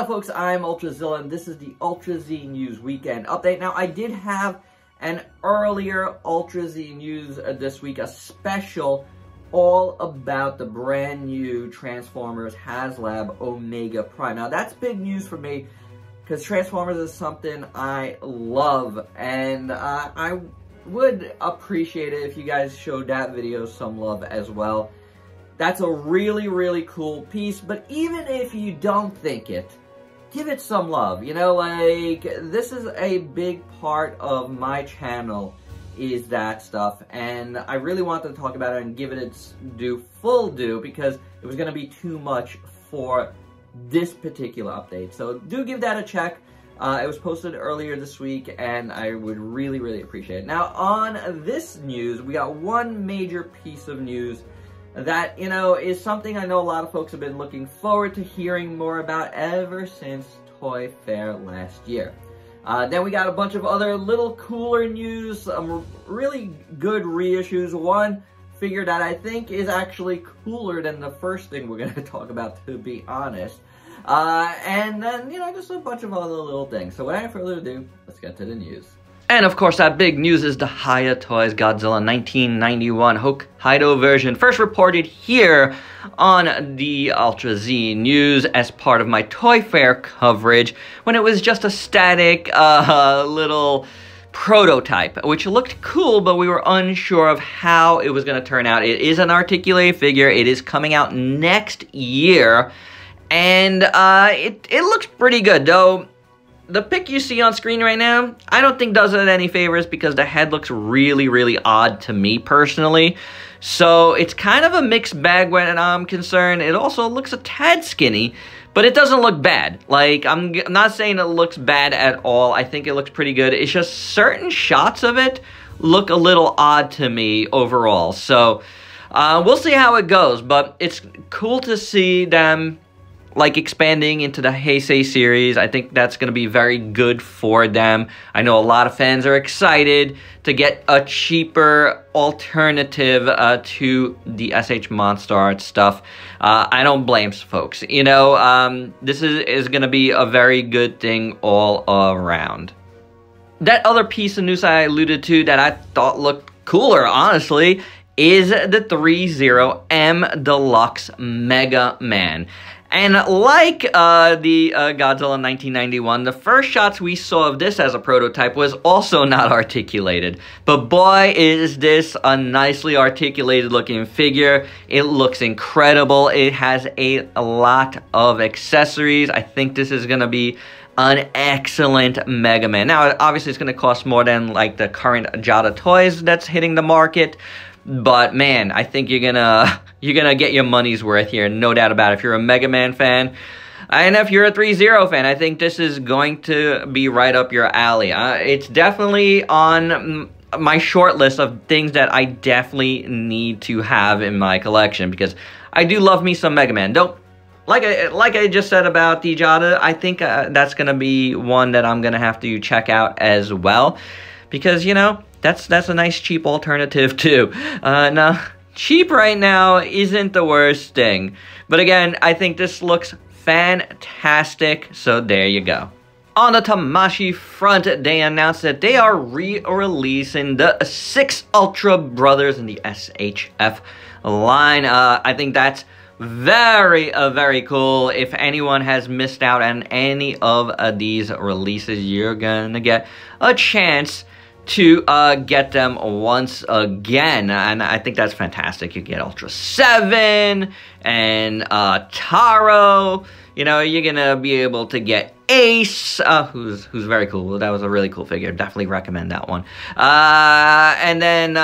folks, I'm UltraZilla, and this is the Ultra Z News Weekend Update. Now, I did have an earlier Ultra Z News this week, a special all about the brand new Transformers HasLab Omega Prime. Now, that's big news for me, because Transformers is something I love, and I would appreciate it if you guys showed that video some love as well. That's a really, really cool piece, but even if you don't think it, give it some love. You know, like, this is a big part of my channel, is that stuff, and I really wanted to talk about it and give it its full due, because it was going to be too much for this particular update. So do give that a check. It was posted earlier this week, and I would really, really appreciate it. Now, on this news, we got one major piece of news that, you know, is something I know a lot of folks have been looking forward to hearing more about ever since Toy Fair last year. Then we got a bunch of other little cooler news, some really good reissues. One figure that I think is actually cooler than the first thing we're going to talk about, to be honest. And then, you know, just a bunch of other little things. So without further ado, let's get to the news. And of course, that big news is the Hiya Toys Godzilla 1991 Hokkaido version, first reported here on the Ultra Z News as part of my Toy Fair coverage, when it was just a static little prototype, which looked cool, but we were unsure of how it was going to turn out. It is an articulated figure. It is coming out next year, and it looks pretty good, though. The pic you see on screen right now, I don't think does it any favors, because the head looks really, really odd to me personally. So it's kind of a mixed bag when I'm concerned. It also looks a tad skinny, but it doesn't look bad. Like, I'm not saying it looks bad at all. I think it looks pretty good. It's just certain shots of it look a little odd to me overall. So we'll see how it goes, but it's cool to see them like expanding into the Heisei series. I think that's going to be very good for them. I know a lot of fans are excited to get a cheaper alternative to the SH Monster Art stuff. I don't blame folks. You know, this is going to be a very good thing all around. That other piece of news I alluded to that I thought looked cooler, honestly, is the THREEZERO M Deluxe Mega Man. And like the Godzilla 1991, the first shots we saw of this as a prototype was also not articulated. But boy, is this a nicely articulated looking figure. It looks incredible. It has a lot of accessories. I think this is going to be an excellent Mega Man. Now, obviously, it's going to cost more than like the current Jada Toys that's hitting the market. But man, I think you're gonna get your money's worth here, no doubt about it. If you're a Mega Man fan, and if you're a THREEZERO fan, I think this is going to be right up your alley. It's definitely on my short list of things that I definitely need to have in my collection, because I do love me some Mega Man. Don't like I just said about the Jada, I think that's gonna be one that I'm gonna have to check out as well, because, you know, that's a nice cheap alternative too. Now, cheap right now isn't the worst thing. But again, I think this looks fantastic, so there you go. On the Tamashii front, they announced that they are re-releasing the 6 Ultra Brothers in the SHF line. I think that's very, very cool. If anyone has missed out on any of these releases, you're gonna get a chance to get them once again, and I think that's fantastic. You get Ultra 7 and Taro. You know, you're gonna be able to get Ace, who's very cool. That was a really cool figure. Definitely recommend that one. And then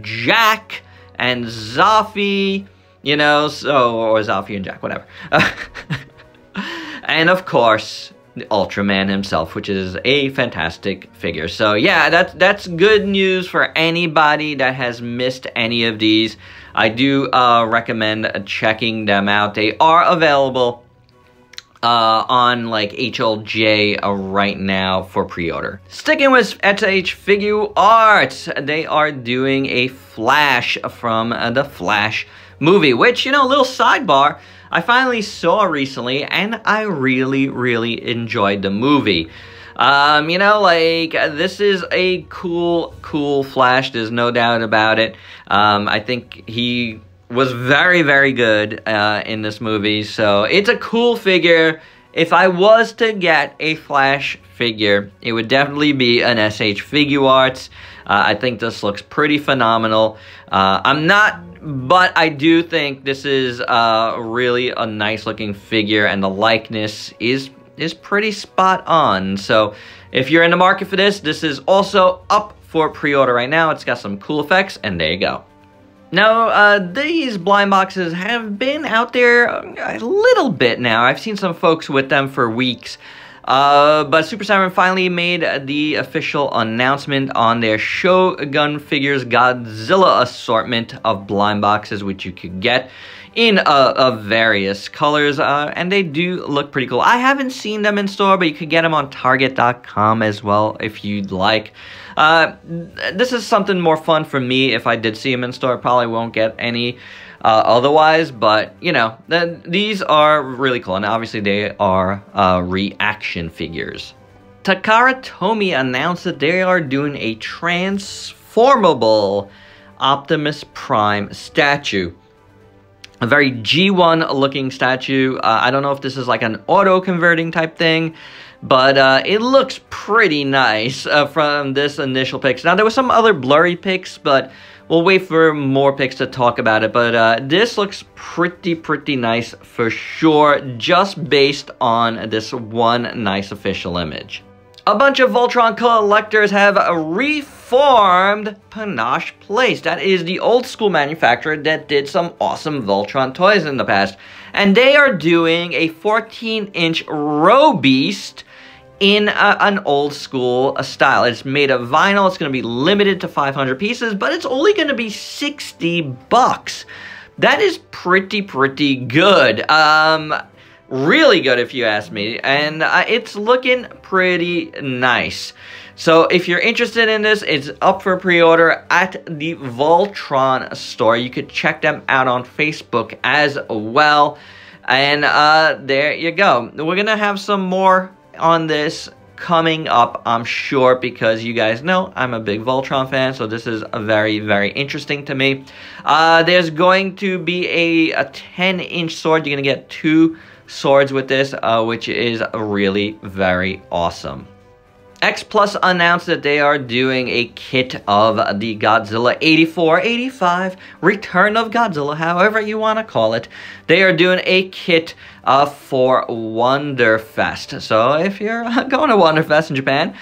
Jack and Zafi. You know, or Zafi and Jack, whatever. And of course, the Ultraman himself, which is a fantastic figure. So yeah, that's good news for anybody that has missed any of these. I do recommend checking them out. They are available on like HLJ right now for pre-order. Sticking with SH Figure Arts, they are doing a Flash from the Flash movie, which, you know, a little sidebar, I finally saw recently, and I really, really enjoyed the movie. You know, like, this is a cool Flash, there's no doubt about it. I think he was very, very good in this movie, so it's a cool figure. If I was to get a Flash figure, it would definitely be an SH Figuarts. I think this looks pretty phenomenal. I'm not, but I do think this is really a nice looking figure, and the likeness is pretty spot on. So if you're in the market for this, this is also up for pre-order right now. It's got some cool effects, and there you go. Now, these blind boxes have been out there a little bit now. I've seen some folks with them for weeks. But Super Siren finally made the official announcement on their Shogun Figures Godzilla assortment of blind boxes, which you could get in of various colors, and they do look pretty cool. I haven't seen them in store, but you could get them on Target.com as well if you'd like. This is something more fun for me. If I did see them in store, I probably won't get any otherwise, but, you know, these are really cool, and obviously they are reaction figures. Takara Tomy announced that they are doing a transformable Optimus Prime statue. A very G1 looking statue. I don't know if this is like an auto-converting type thing, but it looks pretty nice from this initial pics. Now, there were some other blurry pics, but we'll wait for more pics to talk about it. But this looks pretty nice for sure, just based on this one nice official image. A bunch of Voltron collectors have reformed Panache Place. That is the old school manufacturer that did some awesome Voltron toys in the past. And they are doing a 14-inch Row Beast in an old school style. It's made of vinyl. It's going to be limited to 500 pieces, but it's only going to be $60. That is pretty good. Really good if you ask me, and it's looking pretty nice. So if you're interested in this, it's up for pre-order at the Voltron store. You could check them out on Facebook as well. And there you go. We're gonna have some more on this coming up, I'm sure, because you guys know I'm a big Voltron fan, so this is very interesting to me. There's going to be a 10-inch sword. You're gonna get 2 swords with this, which is really very awesome. X Plus announced that they are doing a kit of the Godzilla 84, 85, Return of Godzilla, however you want to call it. They are doing a kit for Wonderfest. So if you're going to Wonderfest in Japan,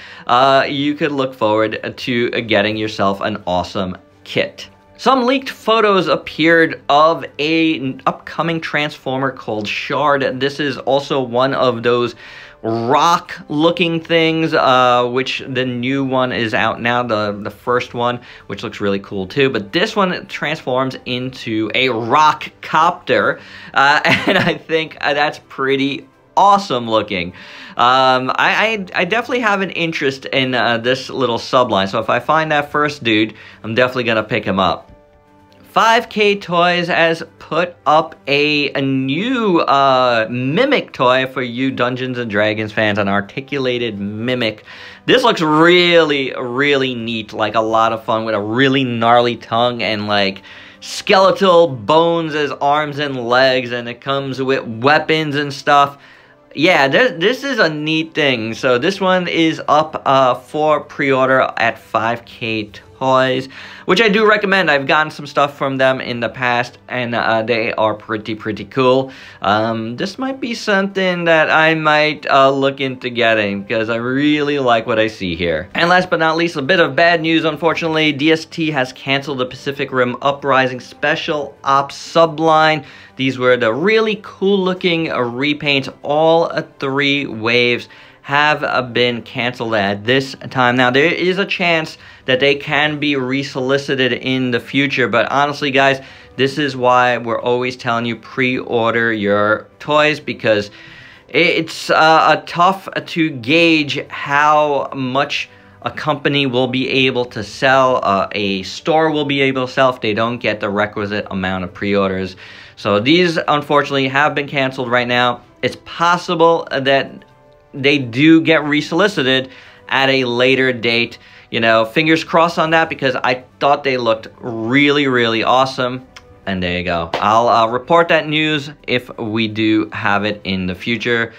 you could look forward to getting yourself an awesome kit. Some leaked photos appeared of an upcoming Transformer called Shard. This is also one of those rock-looking things, which the new one is out now, the first one, which looks really cool too. But this one transforms into a rock copter, and I think that's pretty awesome looking. I definitely have an interest in this little subline, so if I find that first dude, I'm definitely gonna pick him up. 5K Toys has put up a new Mimic toy for you Dungeons & Dragons fans, an articulated Mimic. This looks really neat, like a lot of fun, with a really gnarly tongue and like skeletal bones as arms and legs, and it comes with weapons and stuff. Yeah, this is a neat thing. So this one is up for pre-order at 5K Toys, which I do recommend. I've gotten some stuff from them in the past, and they are pretty cool. This might be something that I might look into getting, because I really like what I see here. And last but not least, a bit of bad news, unfortunately. DST has canceled the Pacific Rim Uprising Special Ops subline. These were the really cool looking repaints. All 3 waves have been canceled at this time. Now, there is a chance that they can be resolicited in the future, but honestly, guys, this is why we're always telling you pre-order your toys, because it's tough to gauge how much a company will be able to sell, a store will be able to sell if they don't get the requisite amount of pre-orders. So these, unfortunately, have been canceled right now. It's possible that they do get resolicited at a later date. You know, fingers crossed on that, because I thought they looked really, really awesome. And there you go. I'll report that news if we do have it in the future.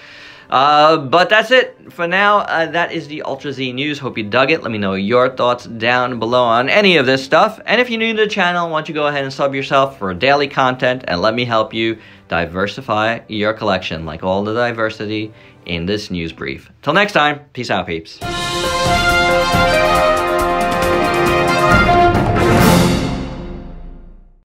But that's it for now. That is the Ultra Z news. Hope you dug it. Let me know your thoughts down below on any of this stuff. And if you're new to the channel, why don't you go ahead and sub yourself for daily content and let me help you diversify your collection, like all the diversity in this news brief. Till next time, peace out, peeps.